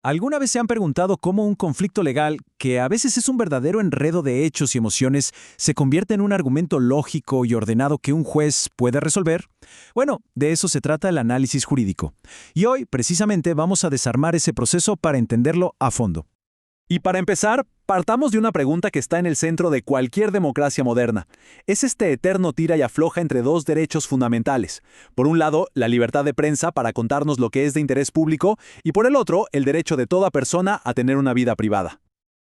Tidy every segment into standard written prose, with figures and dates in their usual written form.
¿Alguna vez se han preguntado cómo un conflicto legal, que a veces es un verdadero enredo de hechos y emociones, se convierte en un argumento lógico y ordenado que un juez puede resolver? Bueno, de eso se trata el análisis jurídico. Y hoy, precisamente, vamos a desarmar ese proceso para entenderlo a fondo. Y para empezar, partamos de una pregunta que está en el centro de cualquier democracia moderna. Es este eterno tira y afloja entre dos derechos fundamentales. Por un lado, la libertad de prensa para contarnos lo que es de interés público, y por el otro, el derecho de toda persona a tener una vida privada.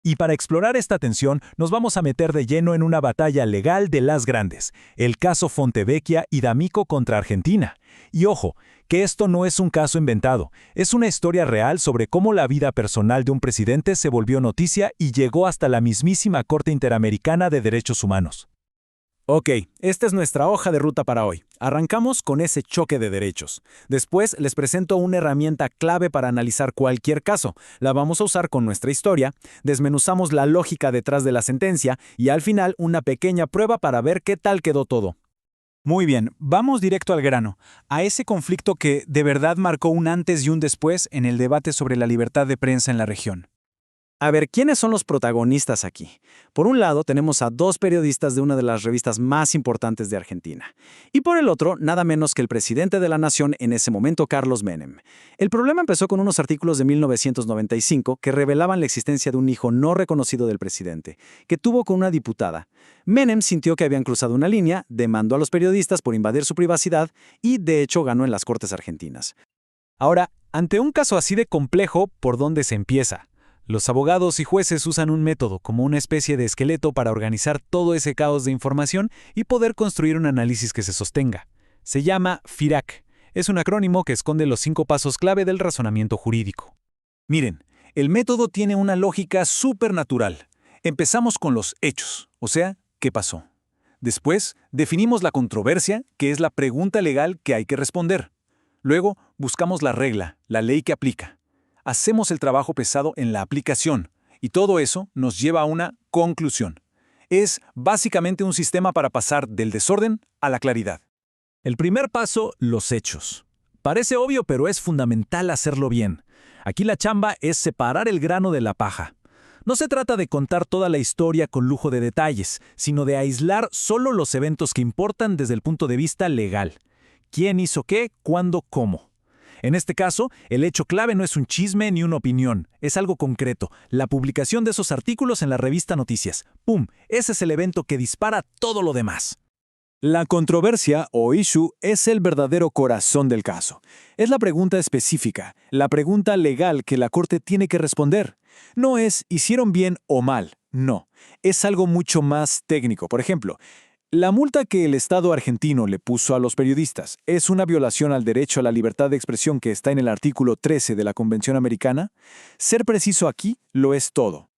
Y para explorar esta tensión, nos vamos a meter de lleno en una batalla legal de las grandes, el caso Fontevecchia y D'Amico contra Argentina. Y ojo, que esto no es un caso inventado, es una historia real sobre cómo la vida personal de un presidente se volvió noticia y llegó hasta la mismísima Corte Interamericana de Derechos Humanos. Ok, esta es nuestra hoja de ruta para hoy. Arrancamos con ese choque de derechos. Después les presento una herramienta clave para analizar cualquier caso. La vamos a usar con nuestra historia, desmenuzamos la lógica detrás de la sentencia y al final una pequeña prueba para ver qué tal quedó todo. Muy bien, vamos directo al grano, a ese conflicto que de verdad marcó un antes y un después en el debate sobre la libertad de prensa en la región. A ver, ¿quiénes son los protagonistas aquí? Por un lado, tenemos a dos periodistas de una de las revistas más importantes de Argentina. Y por el otro, nada menos que el presidente de la nación en ese momento, Carlos Menem. El problema empezó con unos artículos de 1995 que revelaban la existencia de un hijo no reconocido del presidente, que tuvo con una diputada. Menem sintió que habían cruzado una línea, demandó a los periodistas por invadir su privacidad y, de hecho, ganó en las Cortes argentinas. Ahora, ante un caso así de complejo, ¿por dónde se empieza? Los abogados y jueces usan un método como una especie de esqueleto para organizar todo ese caos de información y poder construir un análisis que se sostenga. Se llama FIRAC. Es un acrónimo que esconde los 5 pasos clave del razonamiento jurídico. Miren, el método tiene una lógica supernatural. Empezamos con los hechos, o sea, ¿qué pasó? Después, definimos la controversia, que es la pregunta legal que hay que responder. Luego, buscamos la regla, la ley que aplica. Hacemos el trabajo pesado en la aplicación, y todo eso nos lleva a una conclusión. Es básicamente un sistema para pasar del desorden a la claridad. El primer paso, los hechos. Parece obvio, pero es fundamental hacerlo bien. Aquí la chamba es separar el grano de la paja. No se trata de contar toda la historia con lujo de detalles, sino de aislar solo los eventos que importan desde el punto de vista legal. ¿Quién hizo qué? ¿Cuándo? ¿Cómo? En este caso, el hecho clave no es un chisme ni una opinión, es algo concreto, la publicación de esos artículos en la revista Noticias. ¡Pum! Ese es el evento que dispara todo lo demás. La controversia o issue es el verdadero corazón del caso. Es la pregunta específica, la pregunta legal que la Corte tiene que responder. No es ¿hicieron bien o mal? No, es algo mucho más técnico. Por ejemplo, la multa que el Estado argentino le puso a los periodistas es una violación al derecho a la libertad de expresión que está en el artículo 13 de la Convención Americana. Ser preciso aquí lo es todo.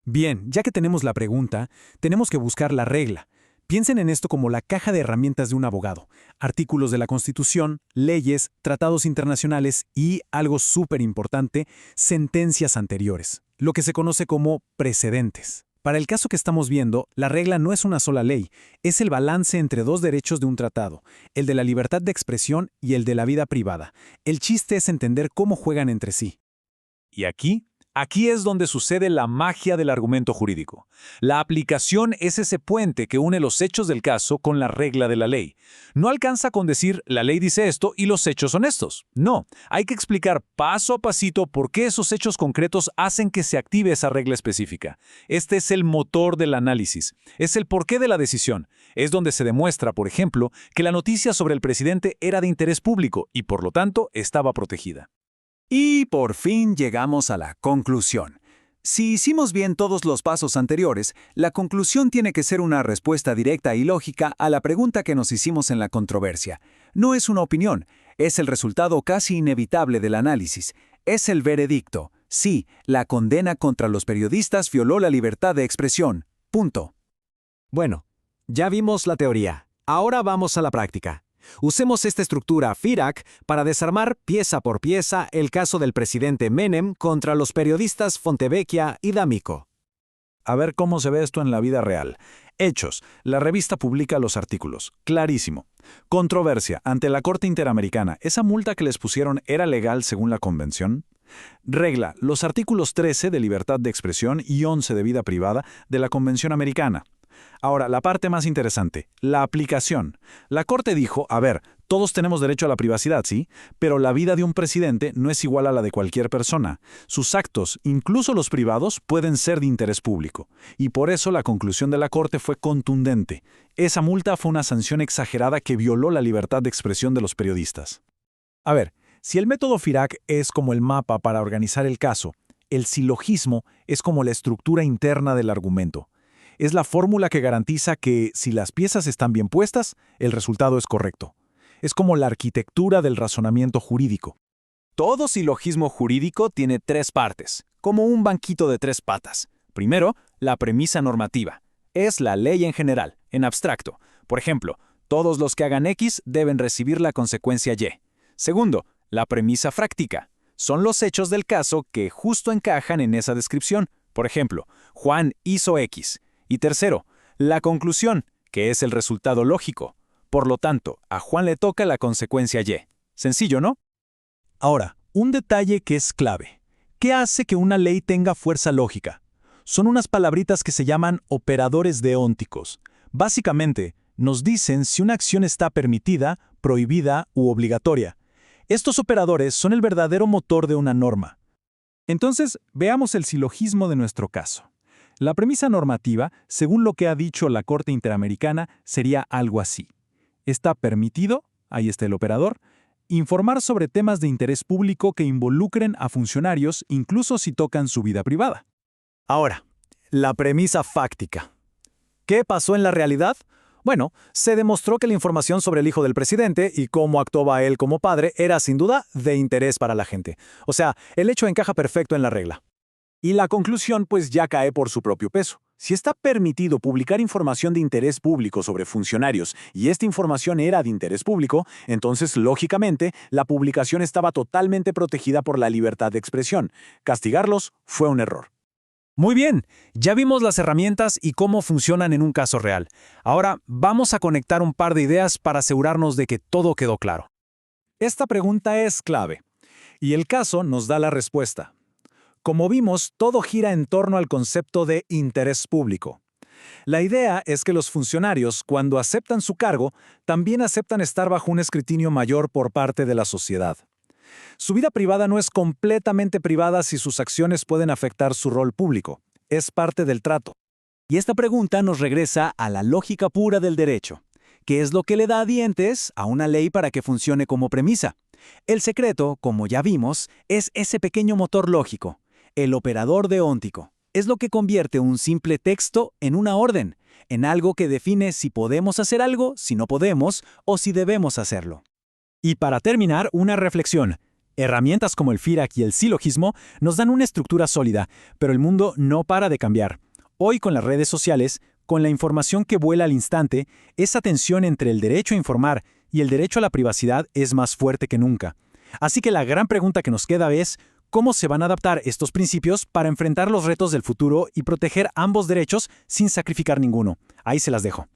Bien, ya que tenemos la pregunta, tenemos que buscar la regla. Piensen en esto como la caja de herramientas de un abogado. Artículos de la Constitución, leyes, tratados internacionales y, algo súper importante, sentencias anteriores, lo que se conoce como precedentes. Para el caso que estamos viendo, la regla no es una sola ley, es el balance entre dos derechos de un tratado, el de la libertad de expresión y el de la vida privada. El chiste es entender cómo juegan entre sí. Y aquí es donde sucede la magia del argumento jurídico. La aplicación es ese puente que une los hechos del caso con la regla de la ley. No alcanza con decir, la ley dice esto y los hechos son estos. No, hay que explicar paso a pasito por qué esos hechos concretos hacen que se active esa regla específica. Este es el motor del análisis. Es el porqué de la decisión. Es donde se demuestra, por ejemplo, que la noticia sobre el presidente era de interés público y, por lo tanto, estaba protegida. Y por fin llegamos a la conclusión. Si hicimos bien todos los pasos anteriores, la conclusión tiene que ser una respuesta directa y lógica a la pregunta que nos hicimos en la controversia. No es una opinión, es el resultado casi inevitable del análisis. Es el veredicto. Sí, la condena contra los periodistas violó la libertad de expresión. Punto. Bueno, ya vimos la teoría. Ahora vamos a la práctica. Usemos esta estructura FIRAC para desarmar pieza por pieza el caso del presidente Menem contra los periodistas Fontevecchia y D'Amico. A ver cómo se ve esto en la vida real. Hechos. La revista publica los artículos. Clarísimo. Controversia. Ante la Corte Interamericana, ¿esa multa que les pusieron era legal según la convención? Regla los artículos 13 de libertad de expresión y 11 de vida privada de la Convención Americana. Ahora, la parte más interesante, la aplicación. La Corte dijo, a ver, todos tenemos derecho a la privacidad, ¿sí? Pero la vida de un presidente no es igual a la de cualquier persona. Sus actos, incluso los privados, pueden ser de interés público. Y por eso la conclusión de la Corte fue contundente. Esa multa fue una sanción exagerada que violó la libertad de expresión de los periodistas. A ver, si el método FIRAC es como el mapa para organizar el caso, el silogismo es como la estructura interna del argumento. Es la fórmula que garantiza que, si las piezas están bien puestas, el resultado es correcto. Es como la arquitectura del razonamiento jurídico. Todo silogismo jurídico tiene tres partes, como un banquito de tres patas. Primero, la premisa normativa. Es la ley en general, en abstracto. Por ejemplo, todos los que hagan X deben recibir la consecuencia Y. Segundo, la premisa fráctica. Son los hechos del caso que justo encajan en esa descripción. Por ejemplo, Juan hizo X. Y tercero, la conclusión, que es el resultado lógico. Por lo tanto, a Juan le toca la consecuencia Y. Sencillo, ¿no? Ahora, un detalle que es clave. ¿Qué hace que una ley tenga fuerza lógica? Son unas palabritas que se llaman operadores deónticos. Básicamente, nos dicen si una acción está permitida, prohibida u obligatoria. Estos operadores son el verdadero motor de una norma. Entonces, veamos el silogismo de nuestro caso. La premisa normativa, según lo que ha dicho la Corte Interamericana, sería algo así. Está permitido, ahí está el operador, informar sobre temas de interés público que involucren a funcionarios incluso si tocan su vida privada. Ahora, la premisa fáctica. ¿Qué pasó en la realidad? Bueno, se demostró que la información sobre el hijo del presidente y cómo actuaba él como padre era sin duda de interés para la gente. O sea, el hecho encaja perfecto en la regla. Y la conclusión pues ya cae por su propio peso. Si está permitido publicar información de interés público sobre funcionarios y esta información era de interés público, entonces, lógicamente, la publicación estaba totalmente protegida por la libertad de expresión. Castigarlos fue un error. Muy bien, ya vimos las herramientas y cómo funcionan en un caso real. Ahora vamos a conectar un par de ideas para asegurarnos de que todo quedó claro. Esta pregunta es clave, y el caso nos da la respuesta. Como vimos, todo gira en torno al concepto de interés público. La idea es que los funcionarios, cuando aceptan su cargo, también aceptan estar bajo un escrutinio mayor por parte de la sociedad. Su vida privada no es completamente privada si sus acciones pueden afectar su rol público. Es parte del trato. Y esta pregunta nos regresa a la lógica pura del derecho. ¿Qué es lo que le da dientes a una ley para que funcione como premisa? El secreto, como ya vimos, es ese pequeño motor lógico. El operador deóntico es lo que convierte un simple texto en una orden, en algo que define si podemos hacer algo, si no podemos o si debemos hacerlo. Y para terminar, una reflexión. Herramientas como el FIRAC y el silogismo nos dan una estructura sólida, pero el mundo no para de cambiar. Hoy con las redes sociales, con la información que vuela al instante, esa tensión entre el derecho a informar y el derecho a la privacidad es más fuerte que nunca. Así que la gran pregunta que nos queda es, ¿cómo se van a adaptar estos principios para enfrentar los retos del futuro y proteger ambos derechos sin sacrificar ninguno? Ahí se las dejo.